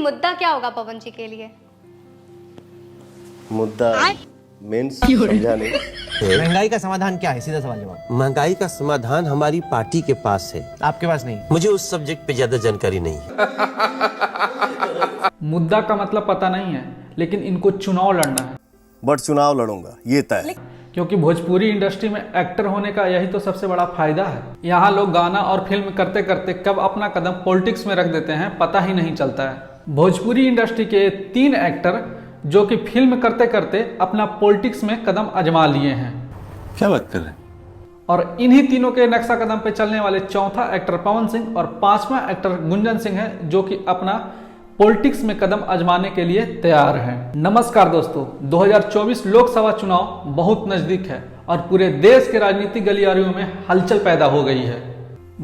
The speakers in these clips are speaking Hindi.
मुद्दा क्या होगा पवन जी के लिए? मुद्दा मेंस समझा नहीं। महंगाई का समाधान क्या है? सीधा सवाल जवाब। महंगाई का समाधान हमारी पार्टी के पास है, आपके पास नहीं। मुझे उस सब्जेक्ट पे ज्यादा जानकारी नहीं है। मुद्दा का मतलब पता नहीं है, लेकिन इनको चुनाव लड़ना है। बट चुनाव लड़ूंगा ये तय है। क्योंकि भोजपुरी इंडस्ट्री में एक्टर होने का यही तो सबसे बड़ा फायदा है। यहाँ लोग गाना और फिल्म करते करते कब अपना कदम पॉलिटिक्स में रख देते हैं पता ही नहीं चलता है। भोजपुरी इंडस्ट्री के 3 एक्टर जो कि फिल्म करते करते अपना पॉलिटिक्स में कदम आजमा लिए हैं। क्या बात कर रहे हैं? और इन्हीं तीनों के नक्शा कदम पे चलने वाले चौथा एक्टर पवन सिंह और 5वां एक्टर गुंजन सिंह है, जो कि अपना पॉलिटिक्स में कदम आजमाने के लिए तैयार हैं। नमस्कार दोस्तों, 2024 लोकसभा चुनाव बहुत नजदीक है और पूरे देश के राजनीतिक गलियारियों में हलचल पैदा हो गई है।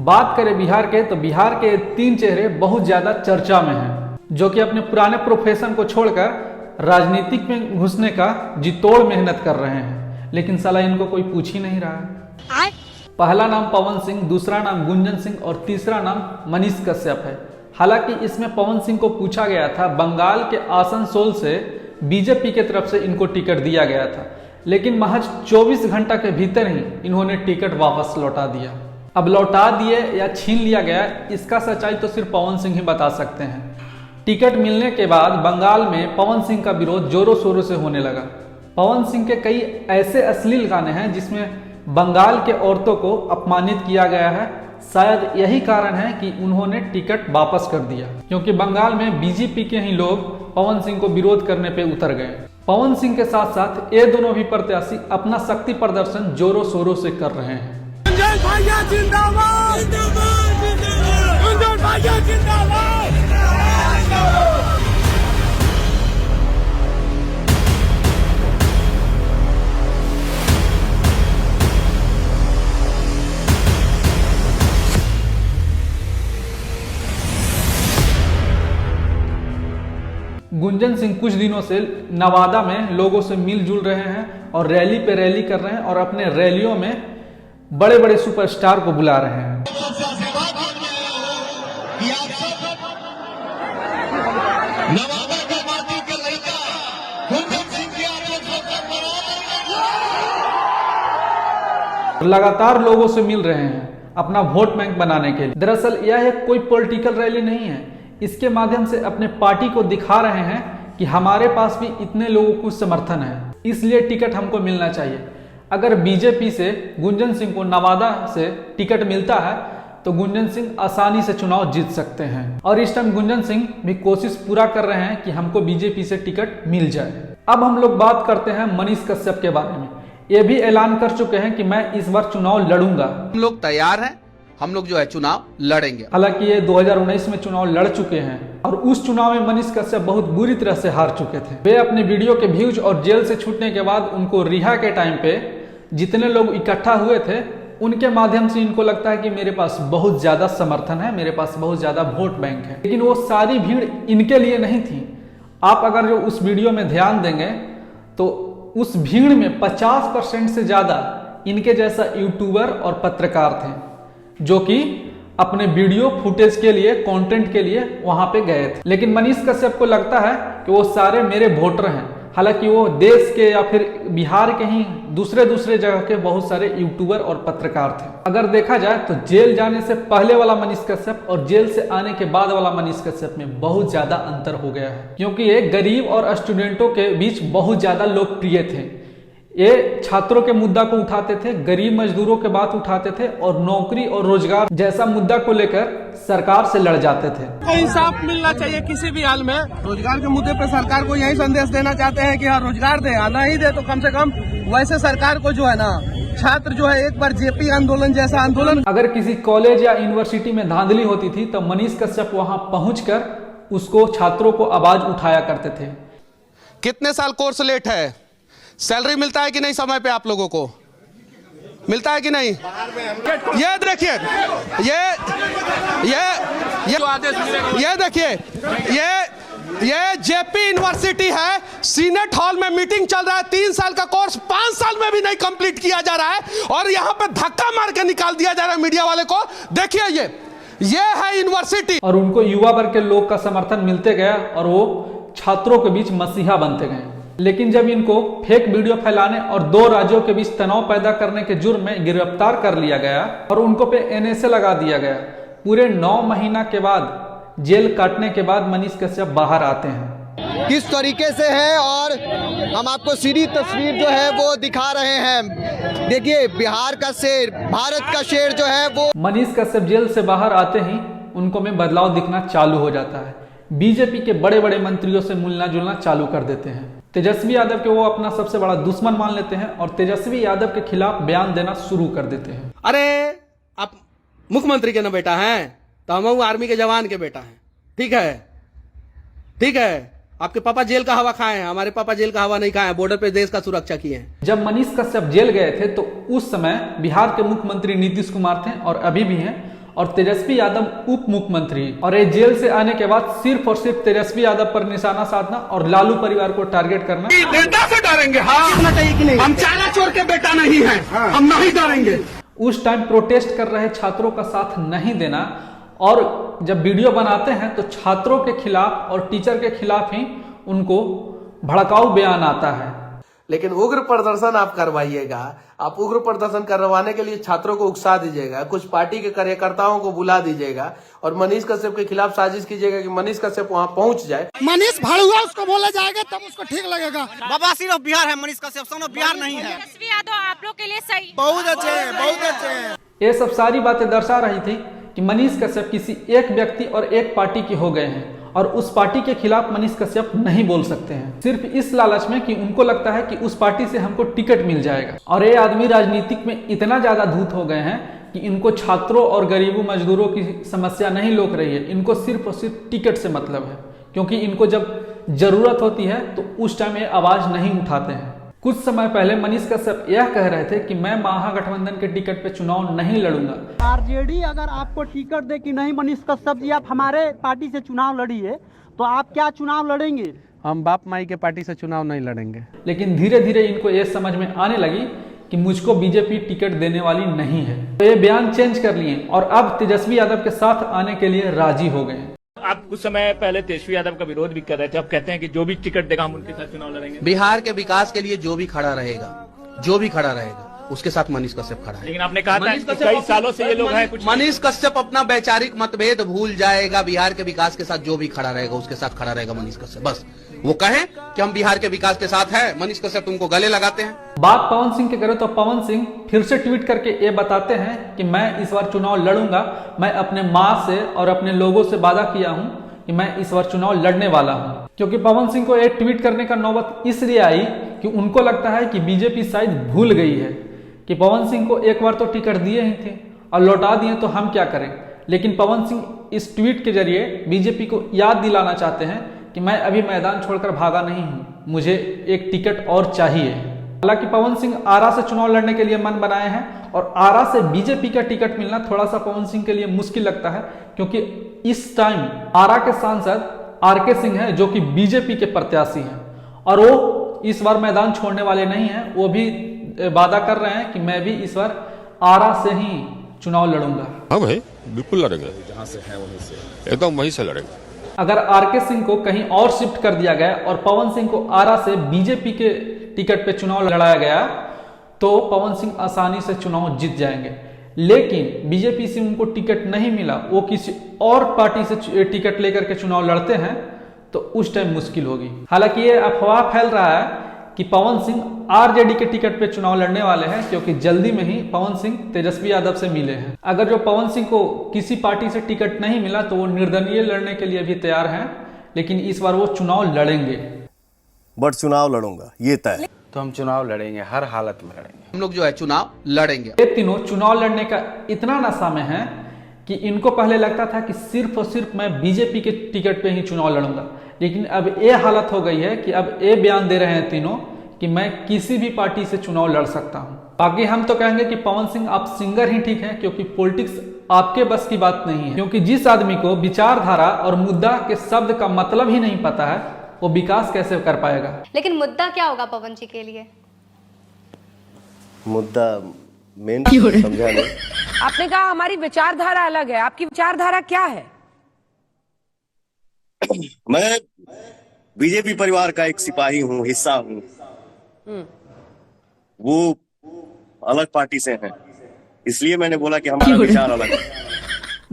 बात करें बिहार के, तो बिहार के 3 चेहरे बहुत ज्यादा चर्चा में हैं, जो कि अपने पुराने प्रोफेशन को छोड़कर राजनीतिक में घुसने का जितोड़ मेहनत कर रहे हैं, लेकिन साला इनको कोई पूछ ही नहीं रहा है। पहला नाम पवन सिंह, दूसरा नाम गुंजन सिंह और तीसरा नाम मनीष कश्यप है। हालांकि इसमें पवन सिंह को पूछा गया था, बंगाल के आसनसोल से बीजेपी के तरफ से इनको टिकट दिया गया था, लेकिन महज 24 घंटा के भीतर ही इन्होंने टिकट वापस लौटा दिया। अब लौटा दिए या छीन लिया गया, इसका सच्चाई तो सिर्फ पवन सिंह ही बता सकते हैं। टिकट मिलने के बाद बंगाल में पवन सिंह का विरोध जोरों शोरों से होने लगा। पवन सिंह के कई ऐसे अश्लील गाने हैं जिसमें बंगाल के औरतों को अपमानित किया गया है। शायद यही कारण है कि उन्होंने टिकट वापस कर दिया, क्योंकि बंगाल में बीजेपी के ही लोग पवन सिंह को विरोध करने पे उतर गए। पवन सिंह के साथ साथ ये दोनों भी प्रत्याशी अपना शक्ति प्रदर्शन जोरों शोरों से कर रहे हैं। गुंजन सिंह कुछ दिनों से नवादा में लोगों से मिलजुल रहे हैं और रैली पे रैली कर रहे हैं और अपने रैलियों में बड़े बड़े सुपरस्टार को बुला रहे हैं। लगातार लोगों से मिल रहे हैं अपना वोट बैंक बनाने के लिए। दरअसल यह कोई पॉलिटिकल रैली नहीं है, इसके माध्यम से अपने पार्टी को दिखा रहे हैं कि हमारे पास भी इतने लोगों को समर्थन है, इसलिए टिकट हमको मिलना चाहिए। अगर बीजेपी से गुंजन सिंह को नवादा से टिकट मिलता है तो गुंजन सिंह आसानी से चुनाव जीत सकते हैं। और इस टाइम गुंजन सिंह भी कोशिश पूरा कर रहे हैं कि हमको बीजेपी से टिकट मिल जाए। अब हम लोग बात करते हैं मनीष कश्यप के बारे में। ये भी ऐलान कर चुके हैं कि मैं इस बार चुनाव लड़ूंगा। हम लोग तैयार हैं, हम लोग जो है चुनाव लड़ेंगे। हालांकि ये 2019 में चुनाव लड़ चुके हैं और उस चुनाव में मनीष कश्यप बहुत बुरी तरह से हार चुके थे। वे अपने वीडियो के व्यूज और जेल से छूटने के बाद उनको रिहा के टाइम पे जितने लोग इकट्ठा हुए थे, उनके माध्यम से इनको लगता है कि मेरे पास बहुत ज्यादा समर्थन है, मेरे पास बहुत ज्यादा वोट बैंक है। लेकिन वो सारी भीड़ इनके लिए नहीं थी। आप अगर जो उस वीडियो में ध्यान देंगे तो उस भीड़ में 50% से ज्यादा इनके जैसा यूट्यूबर और पत्रकार थे, जो कि अपने वीडियो फुटेज के लिए, कंटेंट के लिए वहां पे गए थे। लेकिन मनीष कश्यप को लगता है कि वो सारे मेरे वोटर हैं। हालांकि वो देश के या फिर बिहार के ही दूसरे जगह के बहुत सारे यूट्यूबर और पत्रकार थे। अगर देखा जाए तो जेल जाने से पहले वाला मनीष कश्यप और जेल से आने के बाद वाला मनीष कश्यप में बहुत ज्यादा अंतर हो गया है, क्योंकि ये गरीब और स्टूडेंटों के बीच बहुत ज्यादा लोकप्रिय थे। ये छात्रों के मुद्दा को उठाते थे, गरीब मजदूरों के बात उठाते थे और नौकरी और रोजगार जैसा मुद्दा को लेकर सरकार से लड़ जाते थे। इंसाफ मिलना चाहिए किसी भी हाल में। रोजगार के मुद्दे पर सरकार को यही संदेश देना चाहते हैं कि हाँ रोजगार दे, नहीं दे तो कम से कम वैसे सरकार को जो है ना, छात्र जो है एक बार जेपी आंदोलन जैसा आंदोलन। अगर किसी कॉलेज या यूनिवर्सिटी में धांधली होती थी तो मनीष कश्यप वहां पहुंचकर उसको छात्रों को आवाज उठाया करते थे। कितने साल कोर्स लेट है? सैलरी मिलता है कि नहीं? समय पे आप लोगों को मिलता है कि नहीं? ये देखिए, ये देखिए, ये जेपी यूनिवर्सिटी है। सीनेट हॉल में मीटिंग चल रहा है। 3 साल का कोर्स 5 साल में भी नहीं कंप्लीट किया जा रहा है और यहाँ पे धक्का मार के निकाल दिया जा रहा है मीडिया वाले को। देखिए, ये है यूनिवर्सिटी। और उनको युवा वर्ग के लोग का समर्थन मिलते गया और वो छात्रों के बीच मसीहा बनते गए। लेकिन जब इनको फेक वीडियो फैलाने और 2 राज्यों के बीच तनाव पैदा करने के जुर्म में गिरफ्तार कर लिया गया और उनको पे NSA लगा दिया गया, पूरे 9 महीना के बाद जेल काटने के बाद मनीष कश्यप बाहर आते हैं। किस तरीके से है और हम आपको सीधी तस्वीर जो है वो दिखा रहे हैं। देखिए, बिहार का शेर, भारत का शेर जो है वो मनीष कश्यप जेल से बाहर आते ही उनको में बदलाव दिखना चालू हो जाता है। बीजेपी के बड़े बड़े मंत्रियों से मिलना जुलना चालू कर देते हैं। तेजस्वी यादव के वो अपना सबसे बड़ा दुश्मन मान लेते हैं और तेजस्वी यादव के खिलाफ बयान देना शुरू कर देते हैं। अरे आप मुख्यमंत्री के ना बेटा हैं, तो हम आर्मी के जवान के बेटा हैं। ठीक है, ठीक है। आपके पापा जेल का हवा खाए हैं, हमारे पापा जेल का हवा नहीं खाए हैं, बॉर्डर पे देश का सुरक्षा किए हैं। जब मनीष कश्यप जेल गए थे तो उस समय बिहार के मुख्यमंत्री नीतीश कुमार थे और अभी भी हैं, और तेजस्वी यादव उप मुख्यमंत्री। और ये जेल से आने के बाद सिर्फ और सिर्फ तेजस्वी यादव पर निशाना साधना और लालू परिवार को टारगेट करना। बेटा से डरेंगे? हाँ, कितना चाहिए कि नहीं? हम चाला चोर के बेटा नहीं है, हम नहीं डरेंगे। उस टाइम प्रोटेस्ट कर रहे छात्रों का साथ नहीं देना, और जब वीडियो बनाते हैं तो छात्रों के खिलाफ और टीचर के खिलाफ ही उनको भड़काऊ बयान आता है। लेकिन उग्र प्रदर्शन आप करवाइएगा, आप उग्र प्रदर्शन करवाने के लिए छात्रों को उकसा दीजिएगा, कुछ पार्टी के कार्यकर्ताओं को बुला दीजिएगा और मनीष कश्यप के खिलाफ साजिश कीजिएगा कि मनीष कश्यप वहां पहुंच जाए। मनीष भाड़ुआ उसको बोला जाएगा तब उसको ठीक लगेगा। बाबा सिर्फ बिहार है, मनीष कश्यप सिर्फ बिहार नहीं है। तेजस्वी यादव आप लोग के लिए सही, बहुत अच्छे हैं, बहुत अच्छे हैं। ये सब सारी बातें दर्शा रही थी कि मनीष कश्यप किसी एक व्यक्ति और एक पार्टी के हो गए हैं और उस पार्टी के खिलाफ मनीष कश्यप नहीं बोल सकते हैं, सिर्फ इस लालच में कि उनको लगता है कि उस पार्टी से हमको टिकट मिल जाएगा। और ये आदमी राजनीतिक में इतना ज्यादा धूत हो गए हैं कि इनको छात्रों और गरीबों मजदूरों की समस्या नहीं लोक रही है, इनको सिर्फ और सिर्फ टिकट से मतलब है। क्योंकि इनको जब जरूरत होती है तो उस टाइम ये आवाज नहीं उठाते हैं। कुछ समय पहले मनीष कश्यप यह कह रहे थे कि मैं महागठबंधन के टिकट पे चुनाव नहीं लड़ूंगा। आरजेडी अगर आपको टिकट दे कि नहीं मनीष कश्यप जी आप हमारे पार्टी से चुनाव लड़िए, तो आप क्या चुनाव लड़ेंगे? हम बाप माई के पार्टी से चुनाव नहीं लड़ेंगे। लेकिन धीरे धीरे इनको ये समझ में आने लगी कि मुझको बीजेपी टिकट देने वाली नहीं है, तो ये बयान चेंज कर लिए और अब तेजस्वी यादव के साथ आने के लिए राजी हो गए। आप कुछ समय पहले तेजस्वी यादव का विरोध भी कर रहे थे, अब कहते हैं कि जो भी टिकट देगा हम उनके साथ चुनाव लड़ेंगे। बिहार के विकास के लिए जो भी खड़ा रहेगा उसके साथ मनीष कश्यप खड़ा है। लेकिन आपने कहा था कि कई सालों से ये लोग हैं कुछ। मनीष कश्यप अपना वैचारिक मतभेद भूल जाएगा, बिहार के विकास के साथ जो भी खड़ा रहेगा उसके साथ खड़ा रहेगा मनीष कश्यप। बस वो कहें कि हम बिहार के विकास के साथ हैं, मनीष कश्यप तुमको गले लगाते हैं। बात पवन सिंह की करें तो पवन सिंह फिर से ट्वीट करके ये बताते हैं कि मैं इस बार चुनाव लड़ूंगा। मैं अपने माँ से और अपने लोगों से वादा किया हूँ कि मैं इस बार चुनाव लड़ने वाला हूँ। क्योंकि पवन सिंह को एक ट्वीट करने का नौबत इसलिए आई कि उनको लगता है कि बीजेपी शायद भूल गई है कि पवन सिंह को एक बार तो टिकट दिए ही थे और लौटा दिए, तो हम क्या करें। लेकिन पवन सिंह इस ट्वीट के जरिए बीजेपी को याद दिलाना चाहते हैं कि मैं अभी मैदान छोड़कर भागा नहीं हूं, मुझे एक टिकट और चाहिए। हालांकि पवन सिंह आरा से चुनाव लड़ने के लिए मन बनाए हैं और आरा से बीजेपी का टिकट मिलना थोड़ा सा पवन सिंह के लिए मुश्किल लगता है, क्योंकि इस टाइम आरा के सांसद आरके सिंह हैं जो कि बीजेपी के प्रत्याशी हैं और वो इस बार मैदान छोड़ने वाले नहीं हैं। वो भी वादा कर रहे हैं कि मैं भी इस बार आरा से ही चुनाव लड़ूंगा। हाँ भाई बिल्कुल लड़ेंगे, जहां से है वहीं से एकदम वहीं से लड़ेंगे। अगर आरके सिंह को कहीं और शिफ्ट कर दिया गया और पवन सिंह को आरा से बीजेपी के टिकट पे चुनाव लड़ाया गया तो पवन सिंह आसानी से चुनाव जीत जाएंगे। लेकिन बीजेपी से उनको टिकट नहीं मिला, वो किसी और पार्टी से टिकट लेकर के चुनाव लड़ते हैं तो उस टाइम मुश्किल होगी। हालांकि ये अफवाह फैल रहा है कि पवन सिंह आरजेडी के टिकट पे चुनाव लड़ने वाले हैं, क्योंकि जल्दी में ही पवन सिंह तेजस्वी यादव से मिले हैं। अगर जो पवन सिंह को किसी पार्टी से टिकट नहीं मिला तो वो निर्दलीय लड़ने के लिए भी तैयार हैं, लेकिन इस बार वो चुनाव लड़ेंगे। बट चुनाव लड़ूंगा ये तय। तो हम चुनाव लड़ेंगे, हर हालत में लड़ेंगे। हम लोग जो है चुनाव लड़ेंगे। ये तीनों चुनाव लड़ने का इतना नशा में है कि इनको पहले लगता था कि सिर्फ और सिर्फ मैं बीजेपी के टिकट पे ही चुनाव लड़ूंगा, लेकिन अब ये हालत हो गई है कि अब ये बयान दे रहे हैं तीनों कि मैं किसी भी पार्टी से चुनाव लड़ सकता हूं। बाकी हम तो कहेंगे कि पवन सिंह आप सिंगर ही ठीक हैं, क्योंकि पॉलिटिक्स आपके बस की बात नहीं है। क्योंकि जिस आदमी को विचारधारा और मुद्दा के शब्द का मतलब ही नहीं पता है वो विकास कैसे कर पाएगा। लेकिन मुद्दा क्या होगा पवन जी के लिए? मुद्दा मेन समझा नहीं। आपने कहा हमारी विचारधारा अलग है, आपकी विचारधारा क्या है? मैं बीजेपी परिवार का एक सिपाही हूँ, हिस्सा हूँ। वो अलग पार्टी से हैं, इसलिए मैंने बोला कि हमारा विचार अलग है।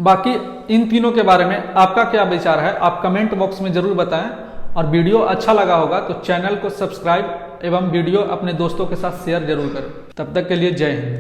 बाकी इन तीनों के बारे में आपका क्या विचार है, आप कमेंट बॉक्स में जरूर बताएं। और वीडियो अच्छा लगा होगा तो चैनल को सब्सक्राइब एवं वीडियो अपने दोस्तों के साथ शेयर जरूर करें। तब तक के लिए जय हिंद।